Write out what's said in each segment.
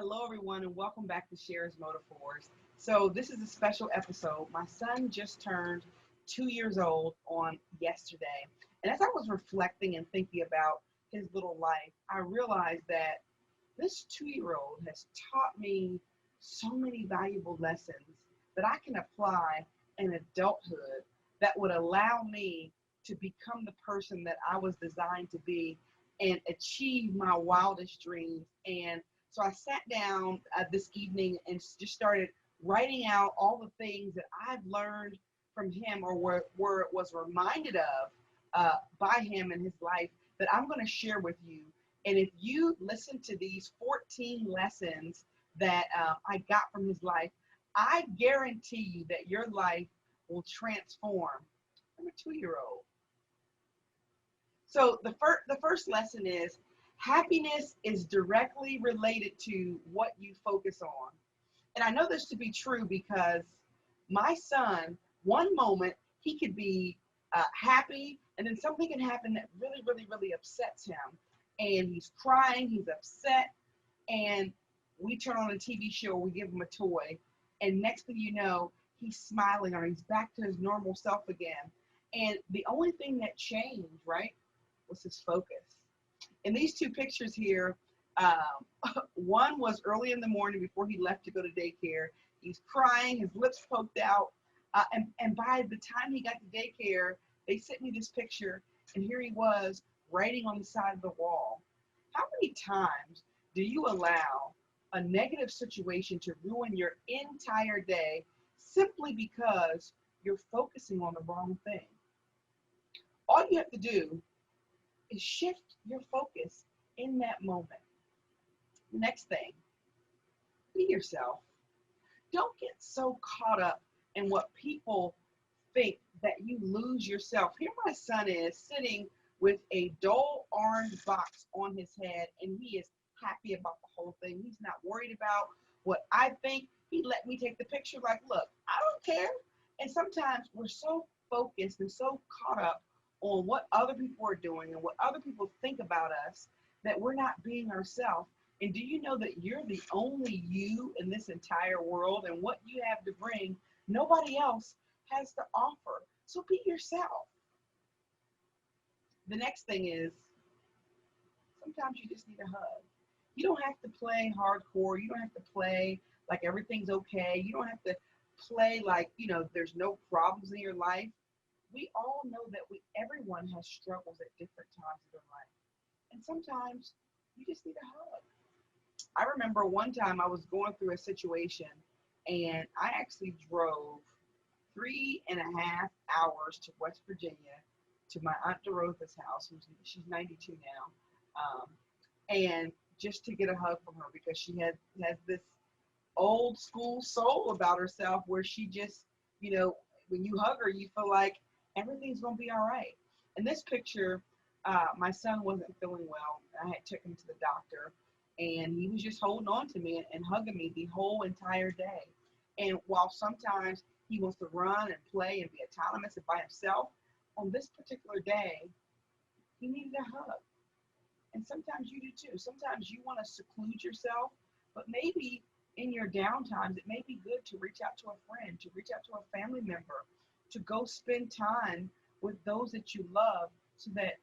Hello, everyone, and welcome back to Shares Motor4. So, this is a special episode. My son just turned 2 years old on yesterday. And as I was reflecting and thinking about his little life, I realized that this 2 year old has taught me so many valuable lessons that I can apply in adulthood that would allow me to become the person that I was designed to be and achieve my wildest dreams. And so I sat down this evening and just started writing out all the things that I've learned from him or was reminded of by him in his life that I'm going to share with you. And if you listen to these 14 lessons that I got from his life, I guarantee you that your life will transform. I'm a 2 year old. So the first lesson is happiness is directly related to what you focus on. And I know this to be true because my son, one moment he could be happy, and then something can happen that really, really, really upsets him. And he's crying, he's upset, and we turn on a TV show, we give him a toy, and next thing you know, he's smiling or he's back to his normal self again. And the only thing that changed, right, was his focus. In these two pictures here, one was early in the morning before he left to go to daycare. He's crying, his lips poked out, and by the time he got to daycare, they sent me this picture, and here he was writing on the side of the wall. How many times do you allow a negative situation to ruin your entire day simply because you're focusing on the wrong thing? All you have to do is shift your focus in that moment. The next thing, be yourself. Don't get so caught up in what people think that you lose yourself. Here my son is sitting with a dull orange box on his head, and he is happy about the whole thing. He's not worried about what I think. He let me take the picture like, look, I don't care. And sometimes we're so focused and so caught up on what other people are doing and what other people think about us that we're not being ourselves. And do you know that you're the only you in this entire world, and what you have to bring, nobody else has to offer. So be yourself. The next thing is sometimes you just need a hug. You don't have to play hardcore. You don't have to play like everything's okay. You don't have to play like, there's no problems in your life. We all know that everyone has struggles at different times of their life. And sometimes you just need a hug. I remember one time I was going through a situation, and I actually drove 3.5 hours to West Virginia to my Aunt Dorotha's house. She's 92 now. And just to get a hug from her, because she has this old school soul about herself where she just, when you hug her, you feel like everything's going to be all right. In this picture, my son wasn't feeling well. I had took him to the doctor, and he was just holding on to me and hugging me the whole entire day. And while sometimes he wants to run and play and be autonomous and by himself, on this particular day, he needed a hug. And sometimes you do too. Sometimes you want to seclude yourself, but maybe in your downtimes, it may be good to reach out to a friend, to reach out to a family member, to go spend time with those that you love so that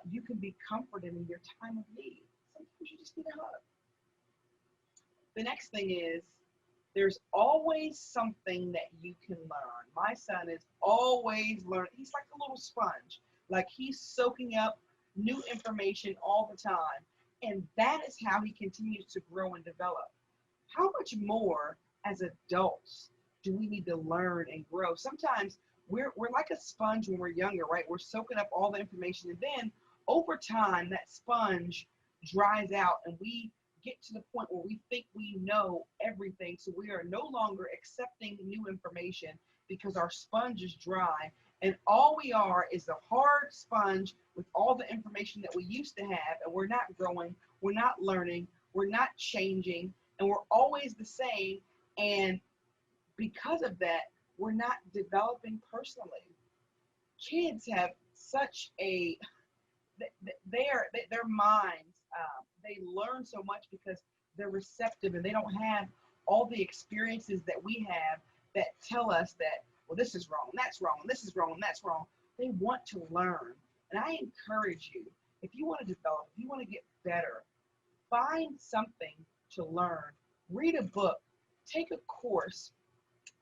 you can be comforted in your time of need. Sometimes you just need a hug. The next thing is there's always something that you can learn. My son is always learning. He's like a little sponge. Like he's soaking up new information all the time. And that is how he continues to grow and develop. How much more as adults do we need to learn and grow? Sometimes we're like a sponge when we're younger, right? We're soaking up all the information, and then over time that sponge dries out and we get to the point where we think we know everything. So we are no longer accepting new information because our sponge is dry, and all we are is a hard sponge with all the information that we used to have, and we're not growing, we're not learning, we're not changing, and we're always the same. And because of that, we're not developing personally. Kids have such a, their minds, they learn so much because They're receptive, and they don't have all the experiences that we have that tell us that, well, this is wrong, that's wrong, this is wrong, that's wrong. They want to learn. And I encourage you, if you want to develop, if you want to get better, find something to learn. Read a book, take a course,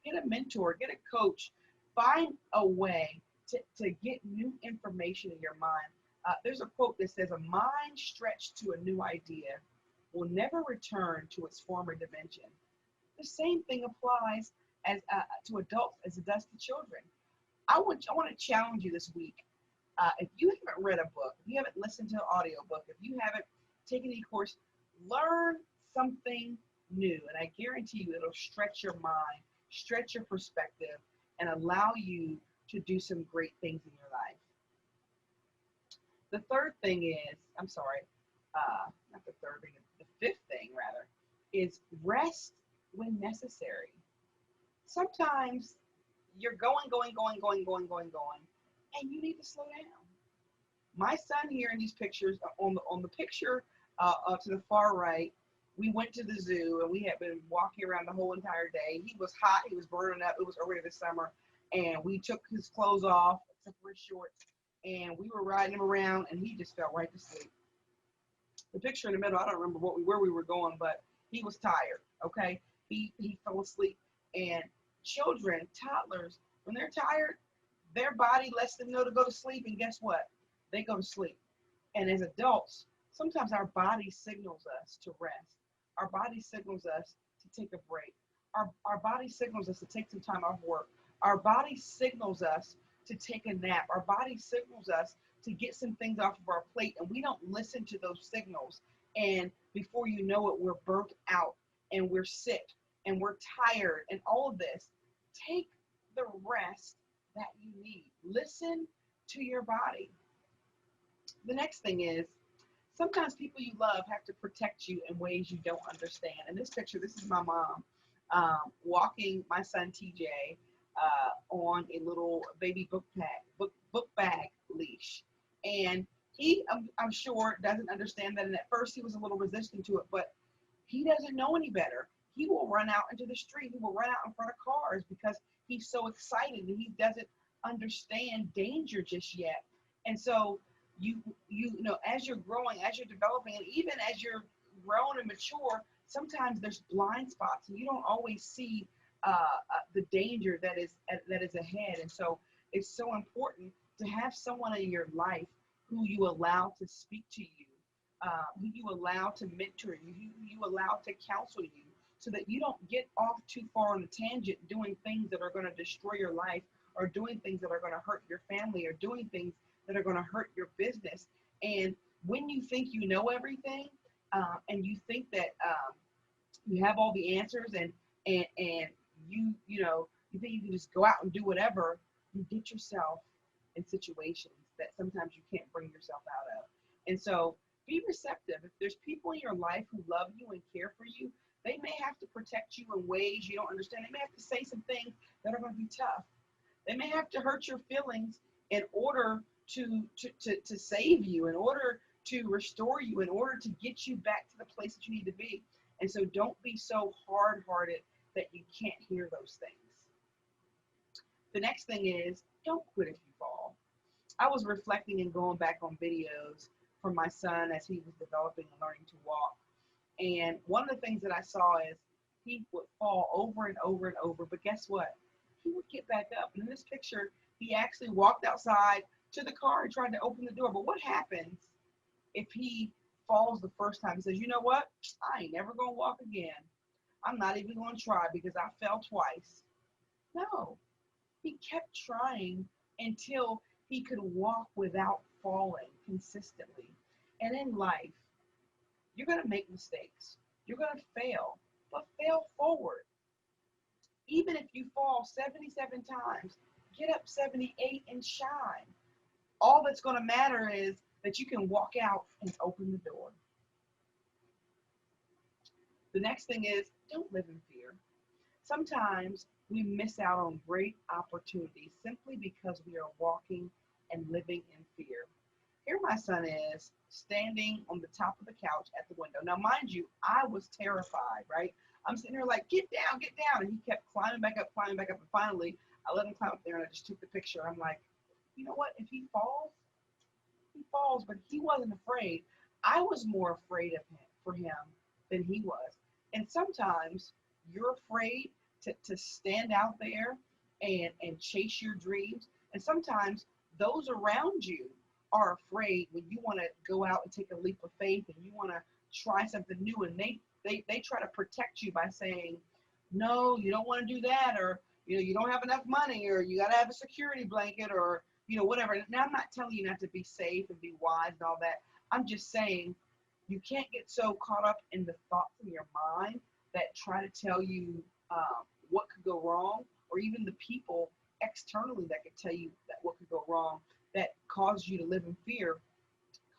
get a mentor, get a coach, find a way to get new information in your mind. There's a quote that says, a mind stretched to a new idea will never return to its former dimension. The same thing applies as to adults as it does to children. I want to challenge you this week. If you haven't read a book, if you haven't listened to an audio book, if you haven't taken any course, learn something new. And I guarantee you it'll stretch your mind, stretch your perspective, and allow you to do some great things in your life. The third thing is, I'm sorry, not the third thing, the fifth thing rather, is rest when necessary. Sometimes you're going, and you need to slow down. My son here in these pictures, on the picture to the far right, we went to the zoo and we had been walking around the whole entire day. He was hot, he was burning up, it was early this summer, and we took his clothes off, except for his shorts, and we were riding him around, and he just fell right to sleep. The picture in the middle, I don't remember where we were going, but he was tired, okay? He fell asleep, and children, toddlers, when they're tired, their body lets them know to go to sleep, and guess what? They go to sleep. And as adults, sometimes our body signals us to rest. Our body signals us to take a break. Our body signals us to take some time off work. Our body signals us to take a nap. Our body signals us to get some things off of our plate, and we don't listen to those signals. And before you know it, we're burnt out, and we're sick, and we're tired, and all of this. Take the rest that you need. Listen to your body. The next thing is, sometimes people you love have to protect you in ways you don't understand. In this picture, this is my mom walking my son TJ on a little baby book bag leash. And he, I'm sure, doesn't understand that. And at first he was a little resistant to it, but he doesn't know any better. He will run out into the street. He will run out in front of cars because he's so excited and he doesn't understand danger just yet. And so you know, as you're growing, as you're developing, and even as you're grown and mature, sometimes there's blind spots and you don't always see the danger that is ahead. And so it's so important to have someone in your life who you allow to speak to you, who you allow to mentor you, who you allow to counsel you, so that you don't get off too far on a tangent doing things that are going to destroy your life, or doing things that are going to hurt your family, or doing things that are going to hurt your business. And when you think you know everything, and you think that you have all the answers, and you know, you think you can just go out and do whatever, you get yourself in situations that sometimes you can't bring yourself out of. And so be receptive. If there's people in your life who love you and care for you, they may have to protect you in ways you don't understand. They may have to say some things that are going to be tough. They may have to hurt your feelings in order to save you, in order to restore you, in order to get you back to the place that you need to be. And so don't be so hard-hearted that you can't hear those things. The next thing is, don't quit if you fall. I was reflecting and going back on videos from my son as he was developing and learning to walk. And one of the things that I saw is he would fall over and over and over, but guess what? He would get back up. And in this picture, he actually walked outside to the car and tried to open the door. But what happens if he falls the first time? He says, you know what? I ain't never going to walk again. I'm not even going to try because I fell twice. No, he kept trying until he could walk without falling consistently. And in life, you're going to make mistakes. You're going to fail, but fail forward. Even if you fall 77 times, get up 78 and shine. All that's going to matter is that you can walk out and open the door. The next thing is, don't live in fear. Sometimes we miss out on great opportunities simply because we are walking and living in fear. Here my son is standing on the top of the couch at the window. Now, mind you, I was terrified, right? I'm sitting there like, get down. And he kept climbing back up. And finally, I let him climb up there and I just took the picture. I'm like, you know what? If he falls, he falls, but he wasn't afraid. I was more afraid of him for him than he was. And sometimes you're afraid to stand out there and chase your dreams. And sometimes those around you are afraid when you want to go out and take a leap of faith and you want to try something new, and they try to protect you by saying, no, you don't want to do that, or you don't have enough money, or you got to have a security blanket, or whatever. Now, I'm not telling you not to be safe and be wise and all that. I'm just saying you can't get so caught up in the thoughts in your mind that try to tell you what could go wrong, or even the people externally that could tell you that what could go wrong, that cause you to live in fear.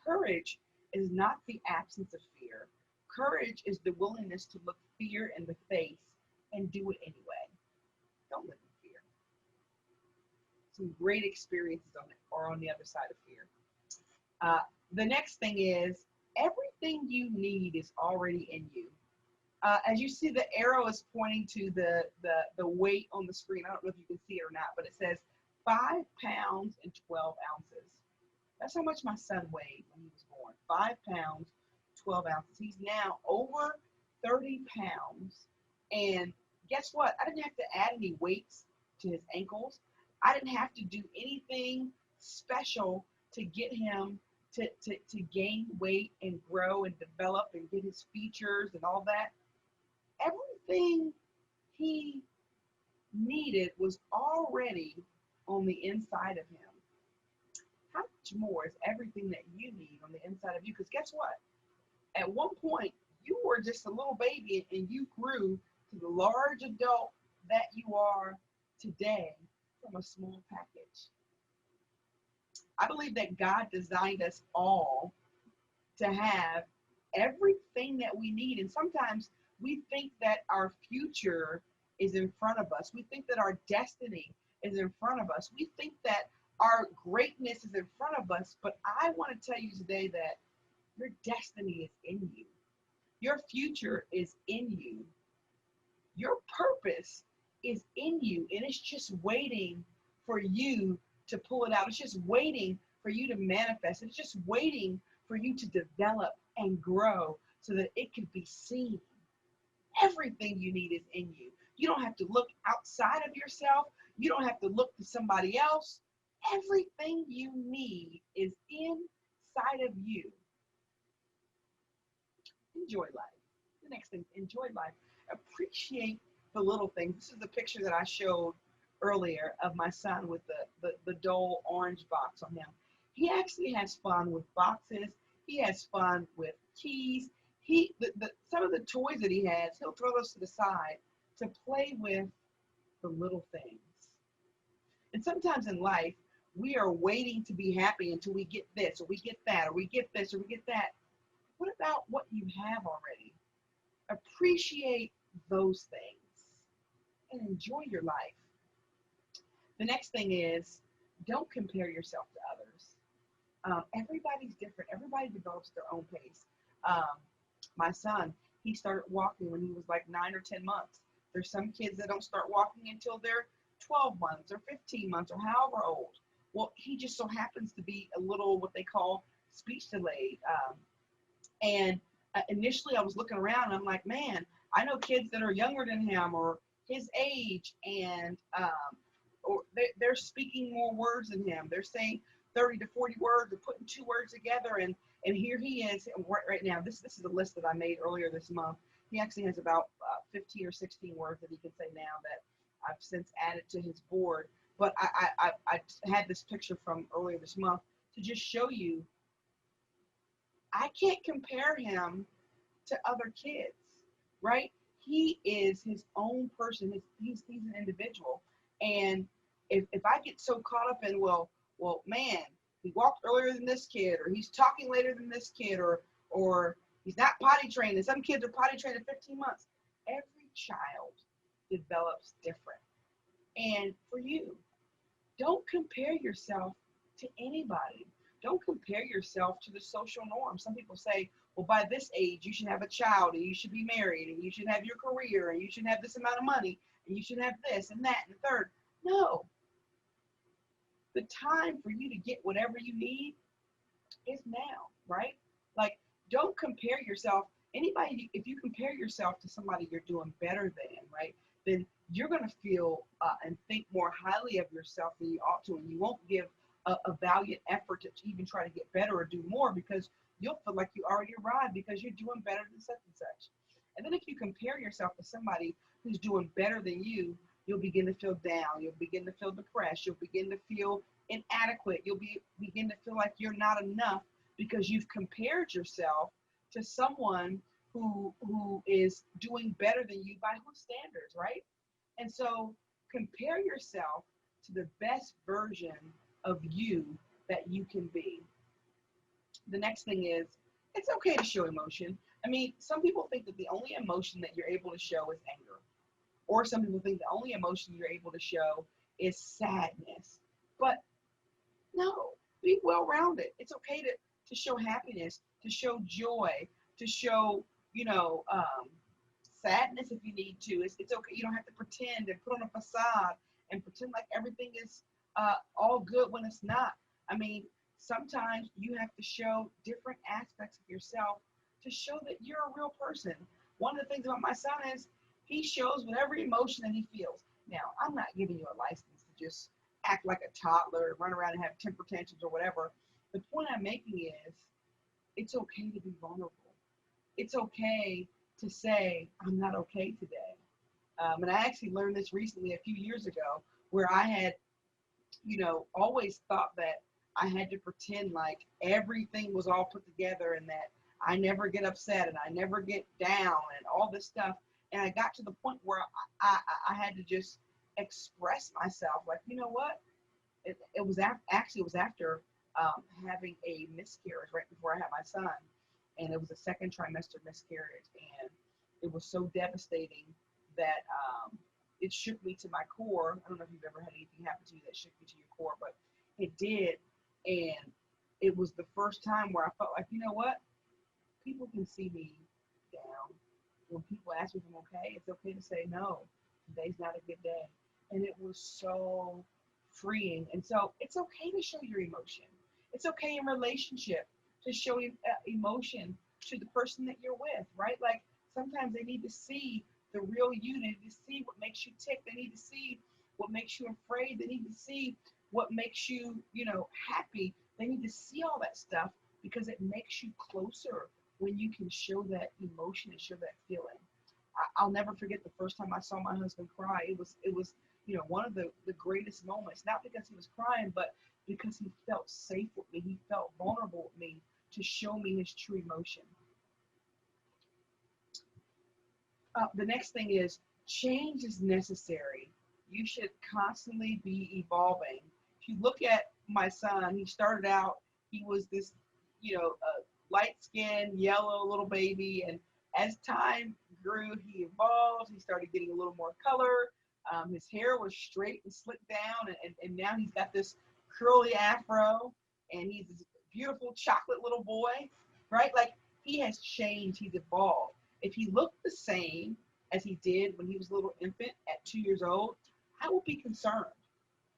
Courage is not the absence of fear. Courage is the willingness to look fear in the face and do it anyway. Don't live in fear. Some great experiences are on the other side of fear. The next thing is everything you need is already in you. As you see, the arrow is pointing to the weight on the screen. I don't know if you can see it or not, but it says 5 pounds and 12 ounces. That's how much my son weighed when he was born. 5 pounds, 12 ounces. He's now over 30 pounds. And guess what? I didn't have to add any weights to his ankles. I didn't have to do anything special to get him to gain weight and grow and develop and get his features and all that. Everything he needed was already on the inside of him. How much more is everything that you need on the inside of you? Because guess what? At one point, you were just a little baby and you grew to the large adult that you are today from a small package. I believe that God designed us all to have everything that we need. And sometimes we think that our future is in front of us. We think that our destiny is in front of us. We think that our greatness is in front of us. But I want to tell you today that your destiny is in you. Your future is in you. Your purpose is in you. And it's just waiting for you to pull it out. It's just waiting for you to manifest. It's just waiting for you to develop and grow so that it can be seen. Everything you need is in you. You don't have to look outside of yourself. You don't have to look to somebody else. Everything you need is inside of you. Enjoy life. The next thing, enjoy life. Appreciate the little things. This is the picture that I showed earlier of my son with the dull orange box on him. He actually has fun with boxes. He has fun with keys. Some of the toys that he has, he'll throw those to the side to play with the little things. And sometimes in life, we are waiting to be happy until we get this, or we get that, or we get this, or we get that. What about what you have already? Appreciate those things and enjoy your life. The next thing is, don't compare yourself to others. Everybody's different. Everybody develops their own pace. My son, he started walking when he was like 9 or 10 months. There's some kids that don't start walking until they're 12 months or 15 months or however old. Well, he just so happens to be a little what they call speech delayed. And initially I was looking around and I'm like, man, I know kids that are younger than him or his age, and or they're speaking more words than him. They're saying 30 to 40 words or putting 2 words together, and here he is right now. This is a list that I made earlier this month. He actually has about 15 or 16 words that he can say now that I've since added to his board. But I had this picture from earlier this month to just show you I can't compare him to other kids, right? He is his own person. He's an individual. And if I get so caught up in, well, man, he walked earlier than this kid, or he's talking later than this kid, or he's not potty trained, and some kids are potty trained at 15 months. Every child develops different. And for you, don't compare yourself to anybody. don't compare yourself to the social norm. Some people say, well, by this age, you should have a child, and you should be married, and you should have your career, and you should have this amount of money, and you should have this and that and the third. No, the time for you to get whatever you need is now, right? Like, don't compare yourself. Anybody, if you compare yourself to somebody you're doing better than, right, then you're going to feel and think more highly of yourself than you ought to, and you won't give a valiant effort to even try to get better or do more because you'll feel like you already arrived because you're doing better than such and such. And then if you compare yourself to somebody who's doing better than you'll begin to feel down. You'll begin to feel depressed. You'll begin to feel inadequate. Begin to feel like you're not enough because you've compared yourself to someone who is doing better than you by whose standards, right? And so compare yourself to the best version of you that you can be. The next thing is it's okay to show emotion. I mean, some people think that the only emotion that you're able to show is anger. Or some people think the only emotion you're able to show is sadness. But no, be well-rounded. It's okay to show happiness, to show joy, to show, sadness if you need to. It's okay. You don't have to pretend and put on a facade and pretend like everything is all good when it's not. I mean, sometimes you have to show different aspects of yourself to show that you're a real person. One of the things about my son is he shows whatever emotion that he feels. Now, I'm not giving you a license to just act like a toddler, run around and have temper tantrums or whatever. The point I'm making is it's okay to be vulnerable. It's okay to say, I'm not okay today. And I actually learned this recently a few years ago where I had, always thought that I had to pretend like everything was all put together and that I never get upset and I never get down and all this stuff. And I got to the point where I had to just express myself like, you know what? It was after having a miscarriage right before I had my son. And it was a second trimester miscarriage. And it was so devastating that it shook me to my core. I don't know if you've ever had anything happen to you that shook you to your core, but it did. And it was the first time where I felt like, you know what? People can see me down. When people ask me if I'm okay, it's okay to say no. Today's not a good day. And it was so freeing. And so it's okay to show your emotion. It's okay in relationship to show emotion to the person that you're with, right? Like sometimes they need to see the real you. They need to see what makes you tick. They need to see what makes you afraid. They need to see what makes you, happy. They need to see all that stuff because it makes you closer when you can show that emotion and show that feeling. I'll never forget the first time I saw my husband cry. It was one of the greatest moments, not because he was crying, but because he felt safe with me. He felt vulnerable with me to show me his true emotion. The next thing is change is necessary. You should constantly be evolving. If you look at my son, he started out, he was this, light-skinned, yellow little baby. And as time grew, he evolved. He started getting a little more color. His hair was straight and slicked down. And now he's got this curly afro. And he's this beautiful chocolate little boy, right? Like he has changed. He's evolved. If he looked the same as he did when he was a little infant at 2 years old, I would be concerned.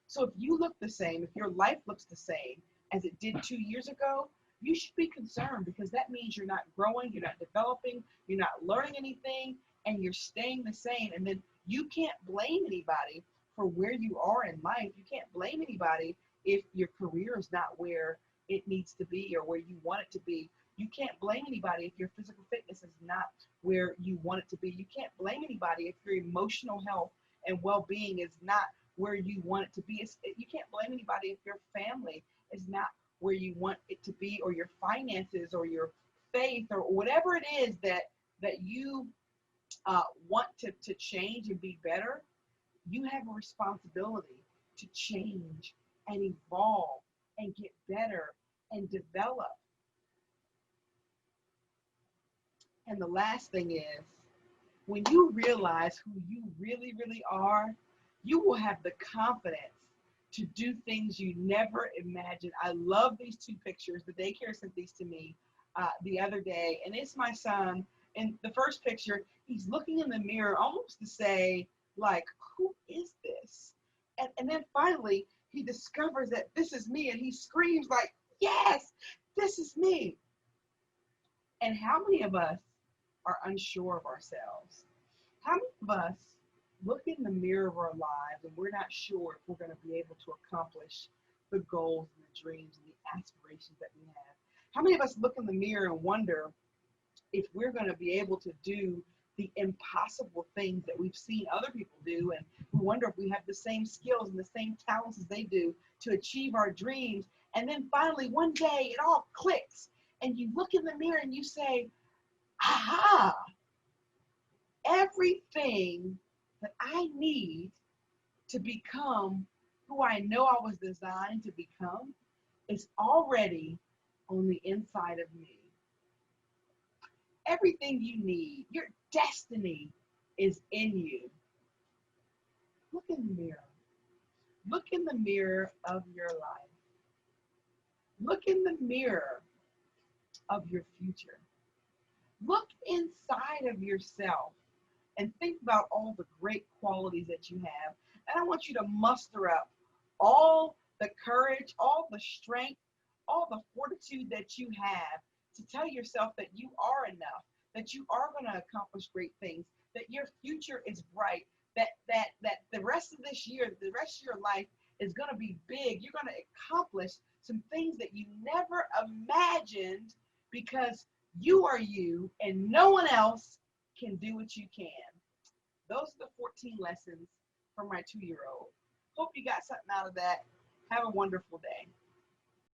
So if you look the same, if your life looks the same as it did 2 years ago, you should be concerned because that means you're not growing, you're not developing, you're not learning anything, and you're staying the same. And then you can't blame anybody for where you are in life. You can't blame anybody if your career is not where it needs to be or where you want it to be. You can't blame anybody if your physical fitness is not where you want it to be. You can't blame anybody if your emotional health and well-being is not where you want it to be. You can't blame anybody if your family is not where you want it to be, or your finances or your faith or whatever it is that you want to change and be better. You have a responsibility to change and evolve and get better and develop. And the last thing is, when you realize who you really, really are, you will have the confidence to do things you never imagined. I love these two pictures. The daycare sent these to me the other day, and it's my son. In the first picture, he's looking in the mirror almost to say, like, who is this? And then finally, he discovers that this is me, and he screams like, yes, this is me. And how many of us are unsure of ourselves? How many of us look in the mirror of our lives and we're not sure if we're going to be able to accomplish the goals and the dreams and the aspirations that we have? How many of us look in the mirror and wonder if we're going to be able to do the impossible things that we've seen other people do, and we wonder if we have the same skills and the same talents as they do to achieve our dreams? And then finally, one day, it all clicks, and you look in the mirror and you say, aha, everything that I need to become who I know I was designed to become is already on the inside of me. Everything you need, your destiny is in you. Look in the mirror. Look in the mirror of your life. Look in the mirror of your future. Look inside of yourself and think about all the great qualities that you have. And I want you to muster up all the courage, all the strength, all the fortitude that you have to tell yourself that you are enough, that you are going to accomplish great things, that your future is bright, that the rest of this year, the rest of your life is going to be big. You're going to accomplish some things that you never imagined, because you are you and no one else can do what you can. Those are the 14 lessons from my 2-year-old. Hope you got something out of that. Have a wonderful day.